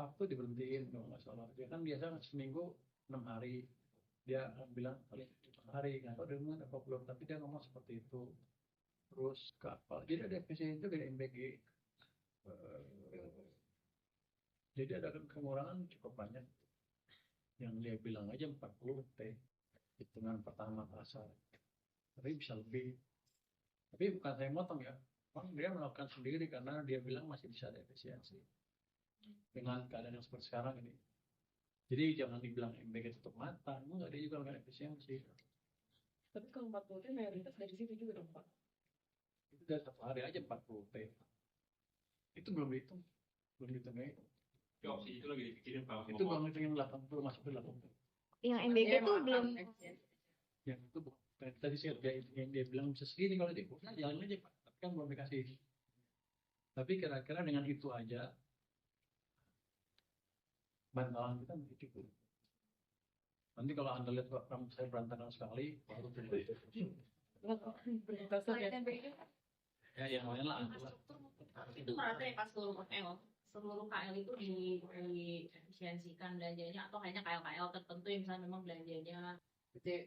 Sabtu diberhentiin kalau nggak salah. Dia kan biasa seminggu 6 hari. Dia bilang paling 5 hari kan. Kalau dengan apa belum, tapi dia ngomong seperti itu. Terus kapal. Jadi ada efisiensi itu dari MBG. Jadi ada pengurangan cukup banyak. Yang dia bilang aja 40 T hitungan pertama pasar. Tapi bisa lebih. Tapi bukan saya motong ya. Memang dia melakukan sendiri karena dia bilang masih bisa ada efisiensi dengan keadaan yang seperti sekarang ini. Jadi jangan dibilang MBG tutup mata, enggak, dia juga melakukan efisiensi. Tapi kalau 40 T mayoritas dari situ juga dong Pak. Itu dari satu hari aja 40 T. Itu belum dihitung, belum dihitung ya. Opsi itu lagi dipikirin Pak. Itu belum dihitung 80 masuk ke 80. Yang MBG tuh belum. Yang itu tadi saya yang dia bilang bisa segini kalau dia udah jalan aja Pak. Tapi kan belum dikasih. Tapi kira-kira dengan itu aja bantalan kita masih cukup. Nanti kalau Anda lihat rambut saya berantakan sekali, baru Berdasar ya. ya yang lain lah. Itu merasa ya pas seluruh KL itu diefisiensikan belanjanya atau hanya KL-KL tertentu yang misalnya memang belanjanya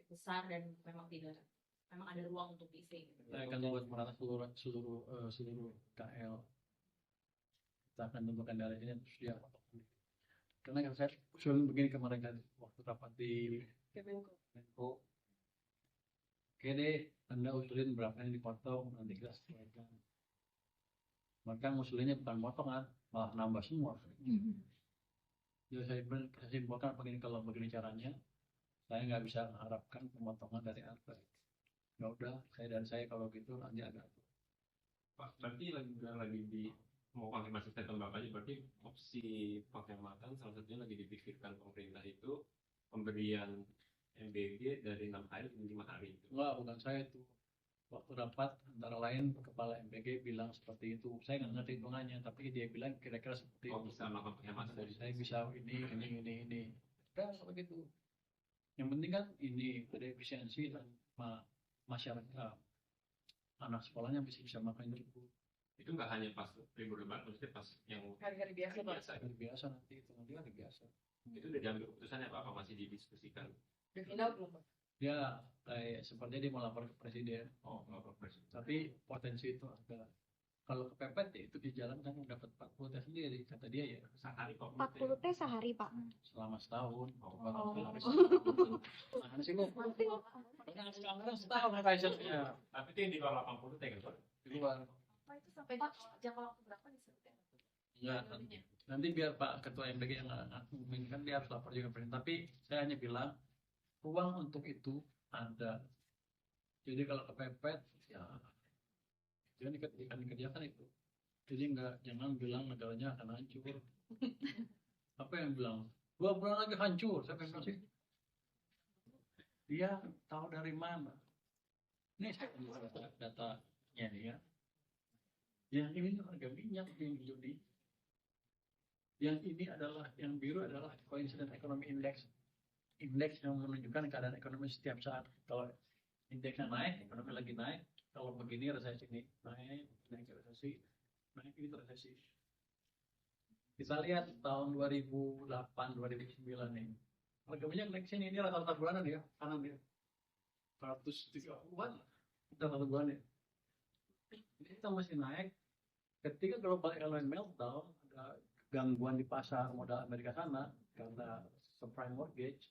besar dan memang ada ruang untuk diisi. Kita akan buat merata seluruh KL. Kita akan tentukan daerahnya terus dia. Karena kan saya usul begini kemarin kan waktu rapat di Menko. Oke deh, Anda usulin berapa yang dipotong nanti kita sesuaikan. Maka usulinnya bukan potongan, malah nambah semua. Jadi saya simpulkan begini, kalau begini caranya, saya nggak bisa mengharapkan pemotongan dari Anda. Ya udah, saya kalau gitu nanti ada. Pak, berarti lagi di mau konfirmasi statement Bapak aja, berarti opsi penghematan salah satunya lagi dipikirkan pemerintah itu pemberian MBG dari 6 hari ke 5 hari. Enggak, bukan saya itu. Waktu rapat antara lain kepala MBG bilang seperti itu. Saya nggak ngerti hitungannya, tapi dia bilang kira-kira seperti itu. Bisa melakukan penghematan dari Saya bisa ini. Udah begitu. Yang penting kan ini ada efisiensi dan masyarakat anak sekolahnya bisa makan cukup. itu nggak hanya pas libur lebaran, maksudnya pas yang Hari-hari biasa Pak. Biasa nanti itu hari biasa. Itu udah diambil keputusannya apa masih didiskusikan? Udah final belum Pak? Ya kayak sepertinya dia mau lapor ke presiden. Oh, lapor presiden. Tapi potensi itu ada. Kalau kepepet ya itu di jalan kan dapat 40 T sendiri kata dia ya. Sehari kok. 40 T sehari Pak. Selama setahun. Oh. Nah, sih lu. Setahun advisornya. Tapi itu yang di bawah 80 T kan Pak? Di luar. Apa itu sampai jangka waktu berapa disebutnya? Enggak, nanti biar Pak Ketua MBG yang kan dia harus lapor juga presiden. Tapi saya hanya bilang ruang untuk itu ada. Jadi kalau kepepet ya jangan dikerjakan itu. Jadi jangan bilang negaranya akan hancur. Apa yang bilang 2 bulan lagi hancur? Siapa yang bilang sih? Dia tahu dari mana? Ini saya tunjukkan datanya nih ya. Yang ini harga minyak yang hijau di. Yang ini adalah yang biru adalah coincident economy index. Indeks yang menunjukkan keadaan ekonomi setiap saat. Kalau indeksnya naik, ekonomi lagi naik. Kalau begini resesi ini naik resesi, naik ini resesi. Kita lihat tahun 2008, 2009 nih. Harga minyak naik sini, ini rata-rata bulanan ya, kanan dia. 130-an, rata-rata bulan ya. Ini kita masih naik. Ketika global economy meltdown, ada gangguan di pasar modal Amerika sana karena subprime mortgage,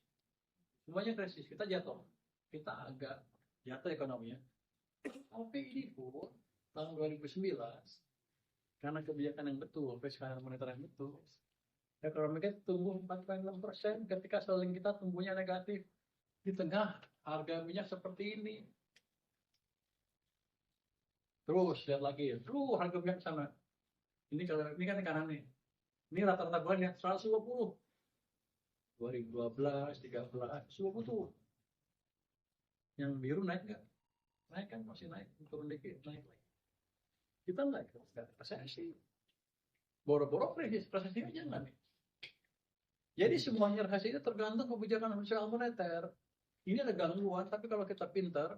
semuanya krisis, kita jatuh, kita agak jatuh ekonominya. Tapi ini pun tahun 2009 karena kebijakan yang betul, fiskal moneter yang betul, ekonomi kita tumbuh 4,6%. Ketika selling kita tumbuhnya negatif di tengah harga minyak seperti ini. Terus lihat lagi, harga minyak sana. Ini kalau ini kan kanan nih. Ini rata-rata bulan ya 150. 2012, 13, 20. Yang biru naik nggak? Naik kan masih naik, turun dikit, naik lagi. Kita naik, resesi. Boro-boro krisis, resesinya jangan nih. Jadi semuanya resesi itu tergantung kebijakan fiskal moneter. Ini ada gangguan, tapi kalau kita pintar,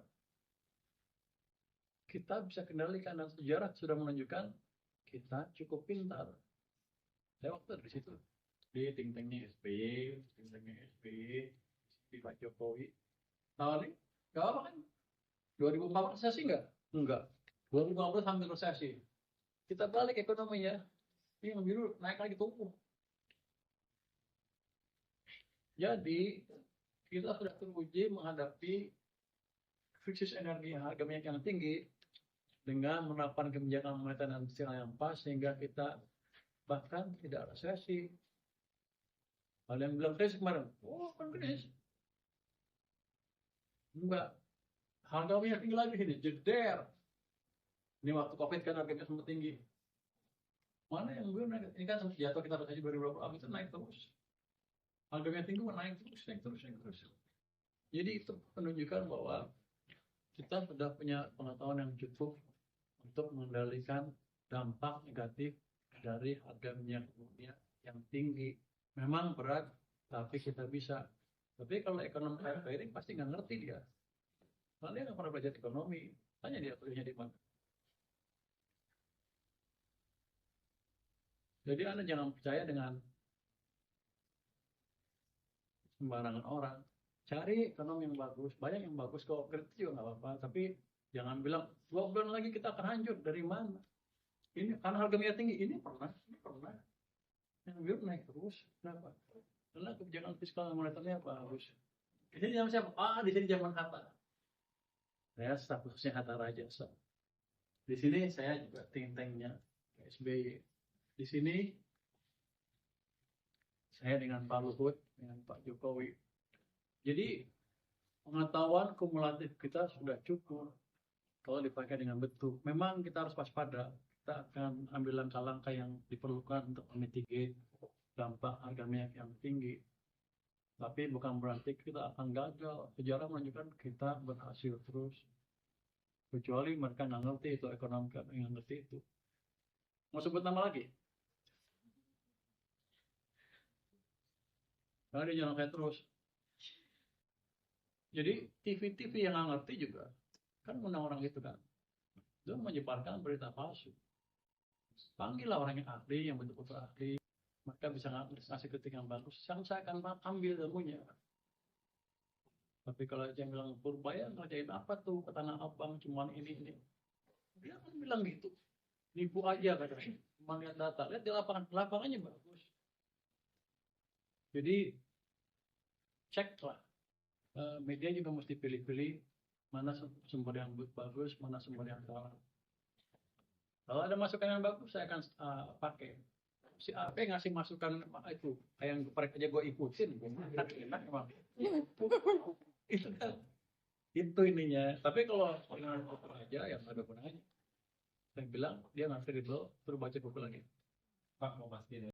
kita bisa kendalikan, dan sejarah sudah menunjukkan kita cukup pintar. Saya waktu di situ di ting-tingnya SBY, di Pak Jokowi. Tahun ini nggak apa kan? 2014 resesi nggak. 2015 hampir resesi. Kita balik ekonominya, ini yang biru naik lagi tumbuh. Jadi kita sudah teruji menghadapi krisis energi harga minyak yang tinggi dengan menerapkan kebijakan moneter dan fiskal yang pas sehingga kita bahkan tidak resesi. Ada yang bilang krisis kemarin, oh kan krisis. Enggak, harga minyak tinggi lagi ini, jeder. Ini waktu COVID kan harganya sempat tinggi. Mana yang belum naik? Ini kan jatuh kita resesi 2020, itu naik terus. Harganya tinggi, naik terus. Jadi itu menunjukkan bahwa kita sudah punya pengetahuan yang cukup untuk mengendalikan dampak negatif dari harga minyak dunia yang tinggi. Memang berat, tapi kita bisa. Tapi kalau ekonomi kayak ini pasti nggak ngerti dia. Karena dia nggak pernah belajar ekonomi. Tanya dia kuliahnya di mana. Jadi Anda jangan percaya dengan sembarangan orang. Cari ekonomi yang bagus, banyak yang bagus kok, kritis juga nggak apa-apa. Tapi jangan bilang 2 bulan lagi kita akan hancur. Dari mana? Ini karena harga minyak tinggi. Ini pernah. Yang biru naik terus. Kenapa? Karena kebijakan fiskal moneternya bagus. Di sini zaman siapa? Di sini zaman Hatta. Saya staf khususnya Hatta Rajasa. Di sini saya juga ting-tengnya SBY. Di sini saya dengan Pak Luhut, dengan Pak Jokowi. Jadi pengetahuan kumulatif kita sudah cukup kalau dipakai dengan betul. Memang kita harus waspada. Kita akan ambil langkah-langkah yang diperlukan untuk memitigasi dampak harga minyak yang tinggi. Tapi bukan berarti kita akan gagal. Sejarah menunjukkan kita berhasil terus. Kecuali mereka nggak ngerti itu, ekonomi nggak ngerti itu. Mau sebut nama lagi? Karena dia nyolong kayak terus. Jadi TV-TV yang nggak ngerti juga kan undang orang itu kan. Dia menyebarkan berita palsu. Panggillah orang yang ahli, yang betul-betul ahli. Maka bisa ngasih kritik yang bagus. Saya akan ambil ilmunya. Tapi kalau dia bilang Purbaya ngerjain apa tuh ke Tanah Abang cuman ini. Dia akan bilang gitu. Nipu aja katanya. Cuma lihat data. Lihat di lapangannya bagus. Jadi ceklah. Media juga mesti pilih-pilih mana sumber yang bagus, mana sumber yang salah. Kalau ada masukan yang bagus, saya akan pakai. Si AP ngasih masukan itu, yang geprek aja gue ikutin, enak emang. Itu kan, itu ininya. Tapi kalau dengan buku aja, yang ada gunanya. Saya bilang dia nggak kredibel, terus baca buku lagi. Pak mau pastiin